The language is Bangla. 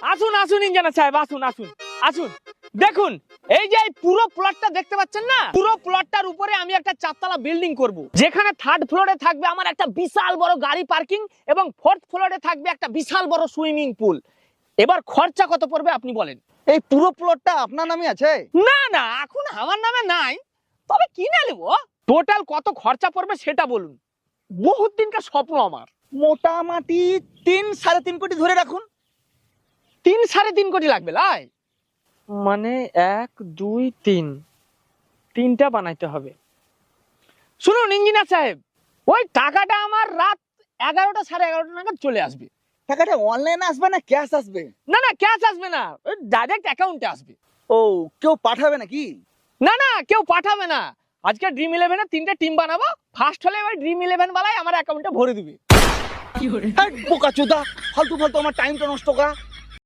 আসুন আসুন ইঞ্জিনিয়ার সাহেব, আসুন আসুন আসুন। দেখুন এই যে এই পুরো প্লটটা দেখতে পাচ্ছেন না, পুরো প্লটটার উপরে আমি একটা 4 তলা বিল্ডিং করব, যেখানে 3rd ফ্লোরে থাকবে আমার একটা বিশাল বড় গাড়ি পার্কিং এবং 4th ফ্লোরে থাকবে একটা বিশাল বড় সুইমিং পুল। এবার খরচা কত পড়বে আপনি বলেন? এই পুরো প্লটটা আপনার নামে আছে? না না, এখন আমার নামে নাই, তবে কিনে নেব। টোটাল কত খরচা পড়বে সেটা বলুন, বহুত দিনকার স্বপ্ন আমার। মোটামুটি 3-3.5 কোটি ধরে রাখুন। 3-3.5 কোটি লাগবে লাই? মানে 1 2 3, তিনটা বানাইতে হবে। শুনুন ইঞ্জিনিয়ার সাহেব, ওই টাকাটা আমার রাত 11টা 11:30 নাগাদ চলে আসবে। টাকাটা অনলাইনে আসবে না ক্যাশ আসবে? না না, ক্যাশ আসবে না, ডাইরেক্ট অ্যাকাউন্টে আসবে। ও, কেউ পাঠাবে নাকি? না না, কেউ পাঠাবে না। আজকে ড্রিম 11-এ 3টে টিম বানাবো, ফার্স্ট হলে ওই ড্রিম 11 বালাই আমার অ্যাকাউন্টে ভরে দিবে। বোকাচোদা, ফালতু ফালতু আমার টাইমটা নষ্ট করা।